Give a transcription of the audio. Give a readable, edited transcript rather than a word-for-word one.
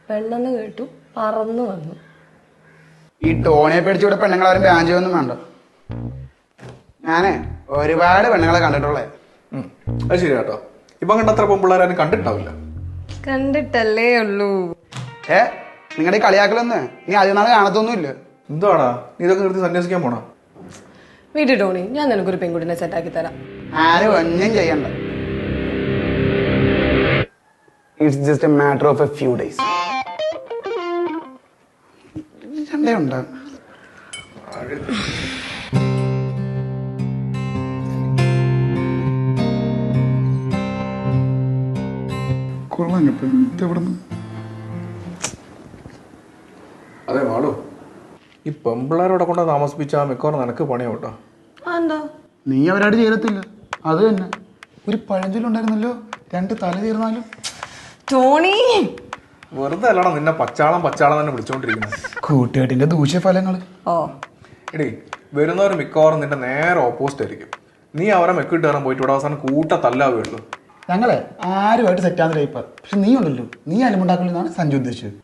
പെണ്ണെന്ന് കേട്ടു പറന്നു വന്നു. ഈ ടോണിയെ പേടിച്ച് ഇവിടെ പെണ്ണുങ്ങളാരും ബാഞ്ചൊന്നും വേണ്ട. ഞാനേ ഒരുപാട് പെണ്ണുങ്ങളെ കണ്ടിട്ടുള്ളേ. അത് ശരി കേട്ടോ. ഇപ്പം കണ്ടത്ര പെൺപിള്ളേരും കണ്ടിട്ടാവില്ല. കണ്ടിട്ടല്ലേ ഉള്ളൂ. നിങ്ങളുടെ ഈ കളിയാക്കലൊന്ന് നീ ആദ്യം നാളെ കാണത്തൊന്നുമില്ല. എന്താടാ നീ ഇതൊക്കെ നിർത്തി സന്യാസിക്കാൻ പോണ? വീട്ടിൽ ടോണി, ഞാൻ നിനക്കൊരു പെൺകുട്ടിനെ സെറ്റാക്കി തരാം. ആരും ഒന്നും ചെയ്യണ്ട. It's just A matter of A few days. രണ്ടേ ഉണ്ടാകും. കൊള്ളാം കേട്ടോ. ഇതെവിടുന്ന്? അതെ മാളു, ഈ പെമ്പിള്ളേരോടെ കൊണ്ട് താമസിപ്പിച്ചാൽ മിക്കവാറും നിനക്ക് പണിയാവും കേട്ടോ. എന്താ നീ അവരാട് ചെയ്യത്തില്ല. അത് തന്നെ ഒരു പഴഞ്ചൊല്ലുണ്ടായിരുന്നല്ലോ, 2 തല തീർന്നാലും. ടോണി വെറുതെ അല്ലടാ നിന്നെ പച്ചാളം പച്ചാളം തന്നെ വിളിച്ചോണ്ടിരിക്കുന്നത്. കൂട്ടുകെട്ടിന്റെ ദൂഷ്യഫലങ്ങൾ. എടീ വരുന്നവർ മിക്കവാറും നിന്റെ നേരെ ഓപ്പോസിറ്റ് ആയിരിക്കും. നീ അവരെ മെക്കിട്ട് കയറാൻ പോയിട്ട് ഇവിടെ അവസാനം കൂട്ടത്തല്ലാവേ ഉള്ളൂ. ഞങ്ങളെ ആരുമായിട്ട് സെറ്റാന്ന് ടൈപ്പാ. പക്ഷെ നീ ഉണ്ടല്ലോ, നീ അലമുണ്ടാക്കില്ലെന്നാണ് സഞ്ജു ഉദ്ദേശിച്ചത്.